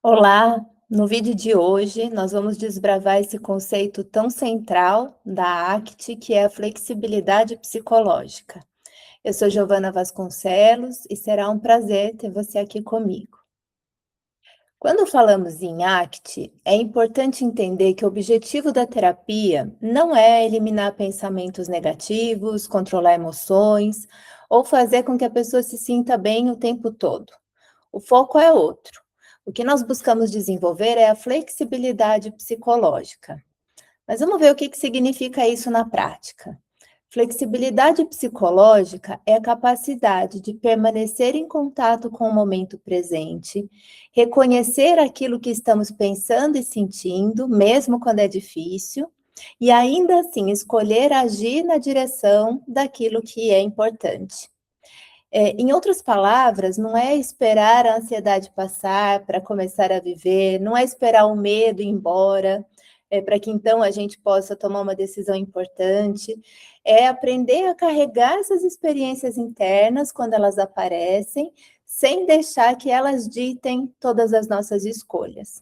Olá, no vídeo de hoje nós vamos desbravar esse conceito tão central da ACT, que é a flexibilidade psicológica. Eu sou Giovana Vasconcelos e será um prazer ter você aqui comigo. Quando falamos em ACT, é importante entender que o objetivo da terapia não é eliminar pensamentos negativos, controlar emoções ou fazer com que a pessoa se sinta bem o tempo todo. O foco é outro. O que nós buscamos desenvolver é a flexibilidade psicológica. Mas vamos ver o que significa isso na prática. Flexibilidade psicológica é a capacidade de permanecer em contato com o momento presente, reconhecer aquilo que estamos pensando e sentindo, mesmo quando é difícil, e ainda assim escolher agir na direção daquilo que é importante. Em outras palavras, não é esperar a ansiedade passar para começar a viver, não é esperar o medo ir embora, para que então a gente possa tomar uma decisão importante, é aprender a carregar essas experiências internas quando elas aparecem, sem deixar que elas ditem todas as nossas escolhas.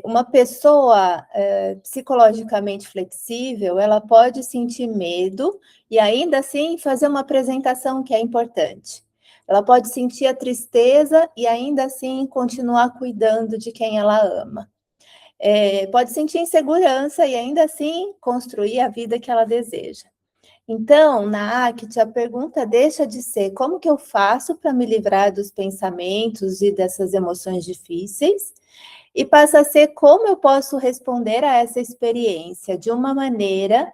Uma pessoa psicologicamente flexível, ela pode sentir medo e ainda assim fazer uma apresentação que é importante. Ela pode sentir a tristeza e ainda assim continuar cuidando de quem ela ama. Pode sentir insegurança e ainda assim construir a vida que ela deseja. Então, na ACT, a pergunta deixa de ser como que eu faço para me livrar dos pensamentos e dessas emoções difíceis, e passa a ser como eu posso responder a essa experiência de uma maneira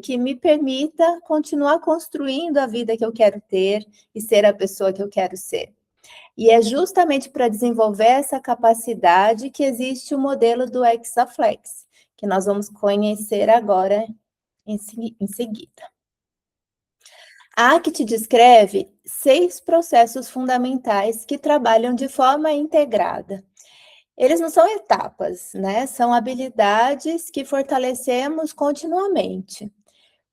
que me permita continuar construindo a vida que eu quero ter e ser a pessoa que eu quero ser. E é justamente para desenvolver essa capacidade que existe o modelo do Hexaflex, que nós vamos conhecer agora em seguida. A ACT descreve 6 processos fundamentais que trabalham de forma integrada. Eles não são etapas, né? São habilidades que fortalecemos continuamente.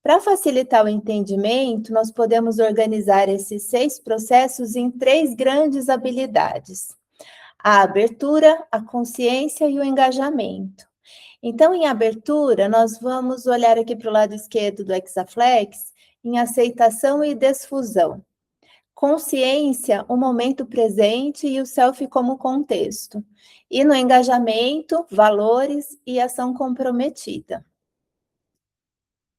Para facilitar o entendimento, nós podemos organizar esses 6 processos em 3 grandes habilidades: a abertura, a consciência e o engajamento. Então, em abertura, nós vamos olhar aqui para o lado esquerdo do Hexaflex, em aceitação e desfusão. Consciência, o momento presente e o self como contexto. E no engajamento, valores e ação comprometida.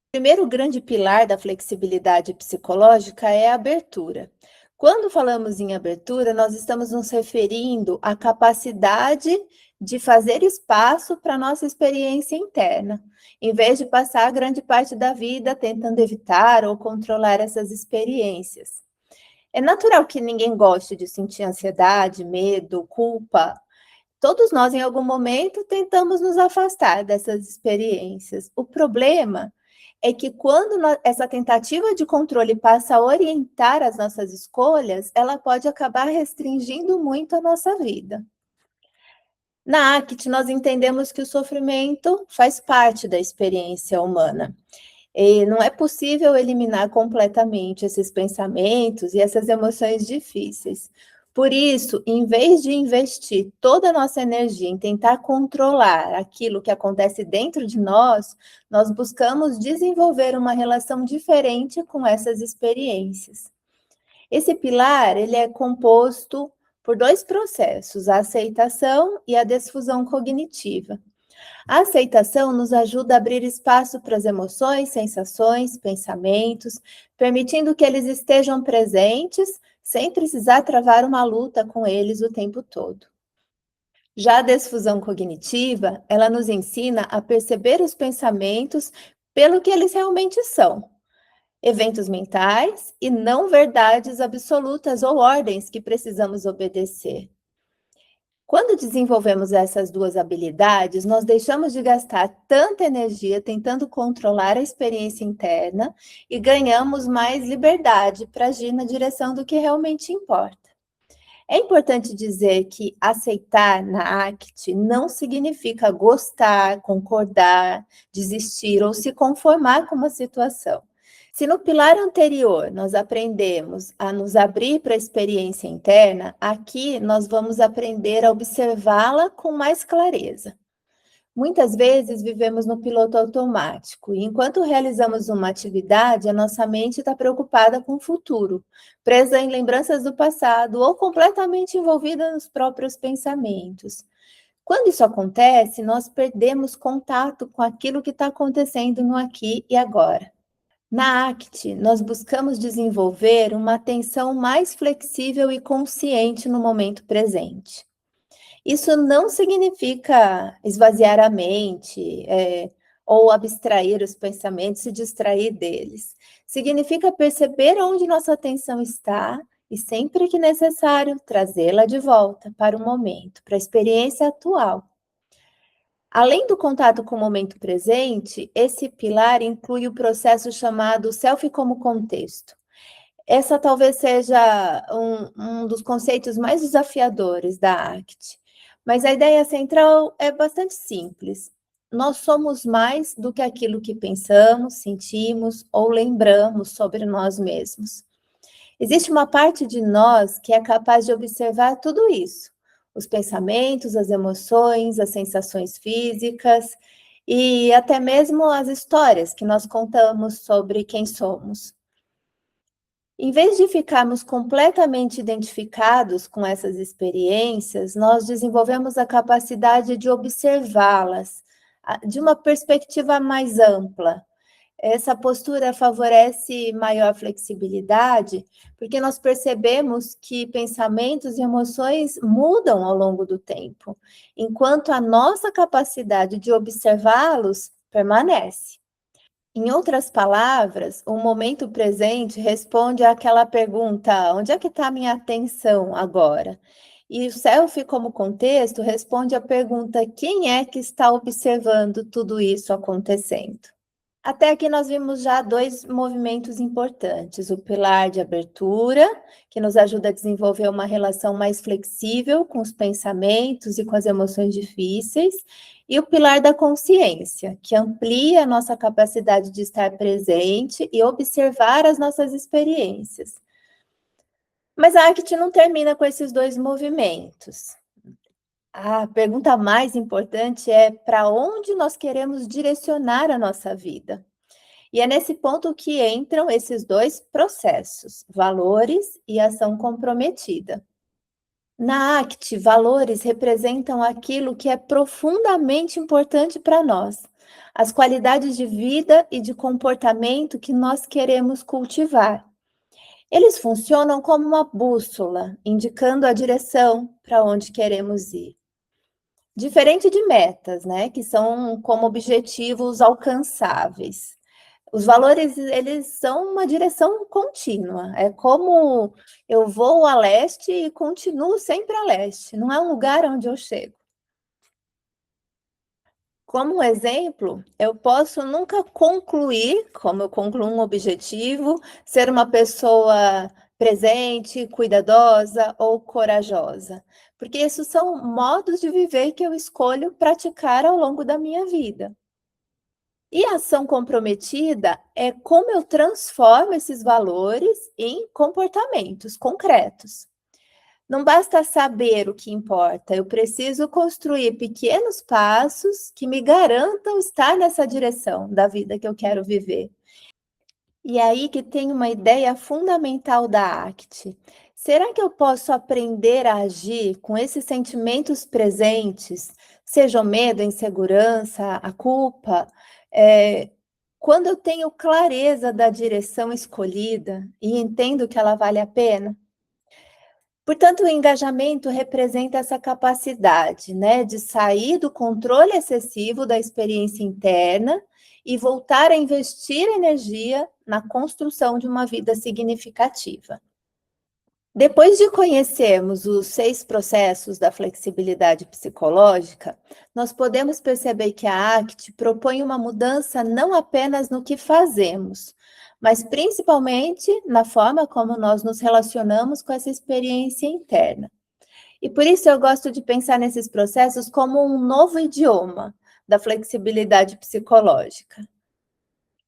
O primeiro grande pilar da flexibilidade psicológica é a abertura. Quando falamos em abertura, nós estamos nos referindo à capacidade de fazer espaço para a nossa experiência interna, em vez de passar grande parte da vida tentando evitar ou controlar essas experiências. É natural que ninguém goste de sentir ansiedade, medo, culpa. Todos nós, em algum momento, tentamos nos afastar dessas experiências. O problema é que quando essa tentativa de controle passa a orientar as nossas escolhas, ela pode acabar restringindo muito a nossa vida. Na ACT, nós entendemos que o sofrimento faz parte da experiência humana. E não é possível eliminar completamente esses pensamentos e essas emoções difíceis. Por isso, em vez de investir toda a nossa energia em tentar controlar aquilo que acontece dentro de nós, nós buscamos desenvolver uma relação diferente com essas experiências. Esse pilar, ele é composto por 2 processos, a aceitação e a desfusão cognitiva. A aceitação nos ajuda a abrir espaço para as emoções, sensações, pensamentos, permitindo que eles estejam presentes, sem precisar travar uma luta com eles o tempo todo. Já a desfusão cognitiva, ela nos ensina a perceber os pensamentos pelo que eles realmente são, eventos mentais e não verdades absolutas ou ordens que precisamos obedecer. Quando desenvolvemos essas 2 habilidades, nós deixamos de gastar tanta energia tentando controlar a experiência interna e ganhamos mais liberdade para agir na direção do que realmente importa. É importante dizer que aceitar na ACT não significa gostar, concordar, desistir ou se conformar com uma situação. Se no pilar anterior nós aprendemos a nos abrir para a experiência interna, aqui nós vamos aprender a observá-la com mais clareza. Muitas vezes vivemos no piloto automático, e enquanto realizamos uma atividade, a nossa mente está preocupada com o futuro, presa em lembranças do passado ou completamente envolvida nos próprios pensamentos. Quando isso acontece, nós perdemos contato com aquilo que está acontecendo no aqui e agora. Na ACT, nós buscamos desenvolver uma atenção mais flexível e consciente no momento presente. Isso não significa esvaziar a mente, ou abstrair os pensamentos, se distrair deles. Significa perceber onde nossa atenção está e, sempre que necessário, trazê-la de volta para o momento, para a experiência atual. Além do contato com o momento presente, esse pilar inclui o processo chamado self como contexto. Essa talvez seja um dos conceitos mais desafiadores da ACT, mas a ideia central é bastante simples. Nós somos mais do que aquilo que pensamos, sentimos ou lembramos sobre nós mesmos. Existe uma parte de nós que é capaz de observar tudo isso: os pensamentos, as emoções, as sensações físicas e até mesmo as histórias que nós contamos sobre quem somos. Em vez de ficarmos completamente identificados com essas experiências, nós desenvolvemos a capacidade de observá-las de uma perspectiva mais ampla. Essa postura favorece maior flexibilidade, porque nós percebemos que pensamentos e emoções mudam ao longo do tempo, enquanto a nossa capacidade de observá-los permanece. Em outras palavras, o momento presente responde àquela pergunta: onde é que está a minha atenção agora? E o self, como contexto, responde à pergunta: quem é que está observando tudo isso acontecendo? Até aqui nós vimos já dois movimentos importantes: o pilar de abertura, que nos ajuda a desenvolver uma relação mais flexível com os pensamentos e com as emoções difíceis, e o pilar da consciência, que amplia a nossa capacidade de estar presente e observar as nossas experiências. Mas a ACT não termina com esses dois movimentos. A pergunta mais importante é: para onde nós queremos direcionar a nossa vida? E é nesse ponto que entram esses dois processos, valores e ação comprometida. Na ACT, valores representam aquilo que é profundamente importante para nós, as qualidades de vida e de comportamento que nós queremos cultivar. Eles funcionam como uma bússola, indicando a direção para onde queremos ir. Diferente de metas, né, que são como objetivos alcançáveis. Os valores, eles são uma direção contínua, é como eu vou a leste e continuo sempre a leste, não é um lugar onde eu chego. Como exemplo, eu posso nunca concluir, como eu concluo um objetivo, ser uma pessoa presente, cuidadosa ou corajosa, porque esses são modos de viver que eu escolho praticar ao longo da minha vida. E a ação comprometida é como eu transformo esses valores em comportamentos concretos. Não basta saber o que importa, eu preciso construir pequenos passos que me garantam estar nessa direção da vida que eu quero viver. E aí que tem uma ideia fundamental da ACT. Será que eu posso aprender a agir com esses sentimentos presentes, seja o medo, a insegurança, a culpa, quando eu tenho clareza da direção escolhida e entendo que ela vale a pena? Portanto, o engajamento representa essa capacidade, né, de sair do controle excessivo da experiência interna e voltar a investir energia na construção de uma vida significativa. Depois de conhecermos os 6 processos da flexibilidade psicológica, nós podemos perceber que a ACT propõe uma mudança não apenas no que fazemos, mas principalmente na forma como nós nos relacionamos com essa experiência interna. E por isso eu gosto de pensar nesses processos como um novo idioma da flexibilidade psicológica.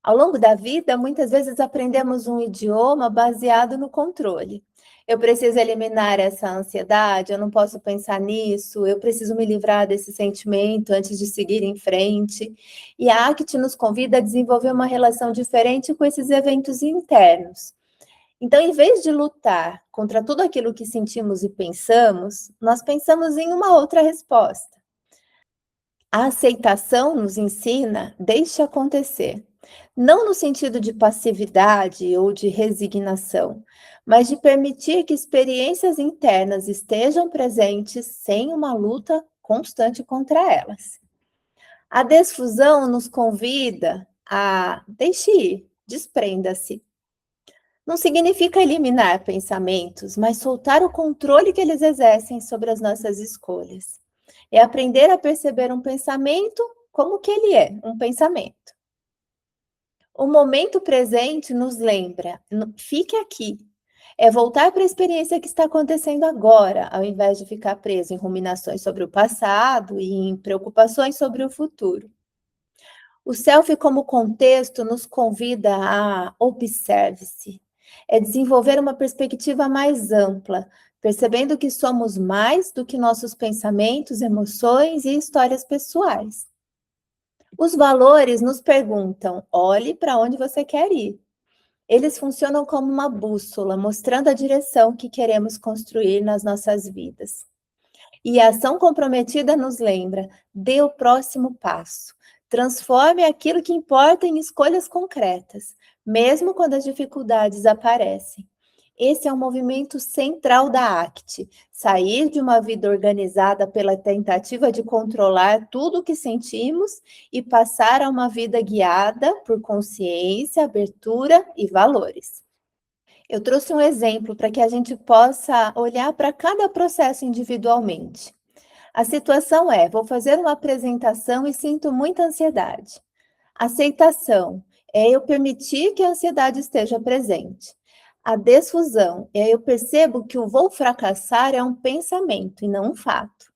Ao longo da vida, muitas vezes aprendemos um idioma baseado no controle. Eu preciso eliminar essa ansiedade, eu não posso pensar nisso, eu preciso me livrar desse sentimento antes de seguir em frente. E a ACT nos convida a desenvolver uma relação diferente com esses eventos internos. Então, em vez de lutar contra tudo aquilo que sentimos e pensamos, nós pensamos em uma outra resposta. A aceitação nos ensina, deixe acontecer. Não no sentido de passividade ou de resignação, mas de permitir que experiências internas estejam presentes sem uma luta constante contra elas. A desfusão nos convida a deixe ir, desprenda-se. Não significa eliminar pensamentos, mas soltar o controle que eles exercem sobre as nossas escolhas. É aprender a perceber um pensamento como que ele é, um pensamento. O momento presente nos lembra, fique aqui. É voltar para a experiência que está acontecendo agora, ao invés de ficar preso em ruminações sobre o passado e em preocupações sobre o futuro. O selfie como contexto nos convida a observe-se. É desenvolver uma perspectiva mais ampla, percebendo que somos mais do que nossos pensamentos, emoções e histórias pessoais. Os valores nos perguntam: olhe para onde você quer ir. Eles funcionam como uma bússola, mostrando a direção que queremos construir nas nossas vidas. E a ação comprometida nos lembra: dê o próximo passo. Transforme aquilo que importa em escolhas concretas, mesmo quando as dificuldades aparecem. Esse é o movimento central da ACT, sair de uma vida organizada pela tentativa de controlar tudo o que sentimos e passar a uma vida guiada por consciência, abertura e valores. Eu trouxe um exemplo para que a gente possa olhar para cada processo individualmente. A situação é: vou fazer uma apresentação e sinto muita ansiedade. Aceitação é eu permitir que a ansiedade esteja presente. A desfusão é eu percebo que o vou fracassar é um pensamento e não um fato.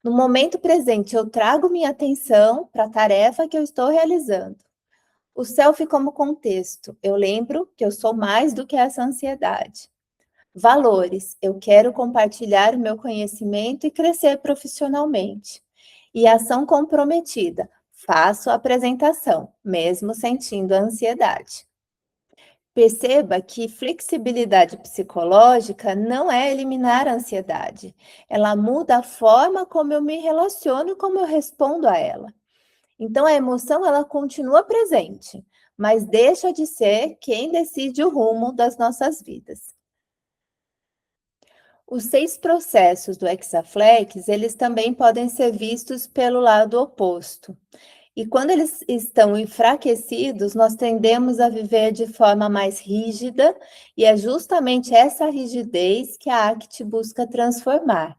No momento presente, eu trago minha atenção para a tarefa que eu estou realizando. O selfie como contexto, eu lembro que eu sou mais do que essa ansiedade. Valores, eu quero compartilhar o meu conhecimento e crescer profissionalmente. E ação comprometida, faço a apresentação, mesmo sentindo a ansiedade. Perceba que flexibilidade psicológica não é eliminar a ansiedade. Ela muda a forma como eu me relaciono e como eu respondo a ela. Então, a emoção, ela continua presente, mas deixa de ser quem decide o rumo das nossas vidas. Os 6 processos do Hexaflex, eles também podem ser vistos pelo lado oposto. E quando eles estão enfraquecidos, nós tendemos a viver de forma mais rígida, e é justamente essa rigidez que a ACT busca transformar.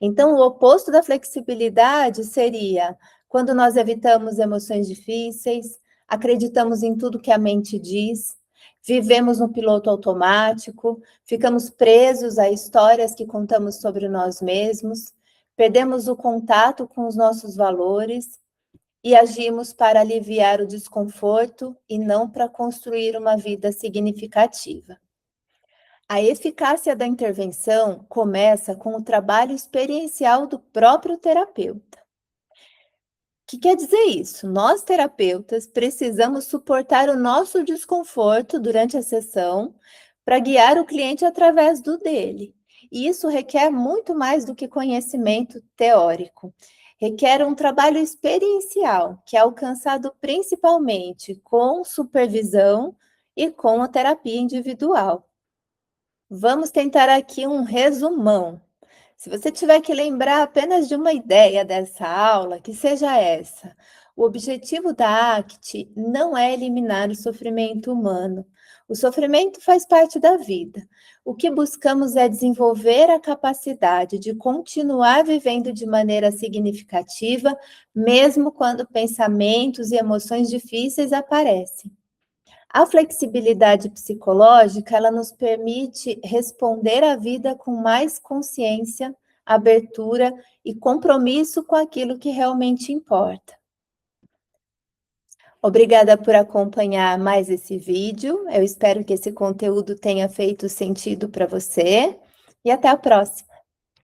Então, o oposto da flexibilidade seria quando nós evitamos emoções difíceis, acreditamos em tudo que a mente diz, vivemos no piloto automático, ficamos presos a histórias que contamos sobre nós mesmos, perdemos o contato com os nossos valores e agimos para aliviar o desconforto e não para construir uma vida significativa. A eficácia da intervenção começa com o trabalho experiencial do próprio terapeuta. O que quer dizer isso? Nós, terapeutas, precisamos suportar o nosso desconforto durante a sessão para guiar o cliente através do dele. E isso requer muito mais do que conhecimento teórico. Requer um trabalho experiencial, que é alcançado principalmente com supervisão e com a terapia individual. Vamos tentar aqui um resumão. Se você tiver que lembrar apenas de uma ideia dessa aula, que seja essa. O objetivo da ACT não é eliminar o sofrimento humano. O sofrimento faz parte da vida. O que buscamos é desenvolver a capacidade de continuar vivendo de maneira significativa, mesmo quando pensamentos e emoções difíceis aparecem. A flexibilidade psicológica, ela nos permite responder à vida com mais consciência, abertura e compromisso com aquilo que realmente importa. Obrigada por acompanhar mais esse vídeo. Eu espero que esse conteúdo tenha feito sentido para você e até a próxima.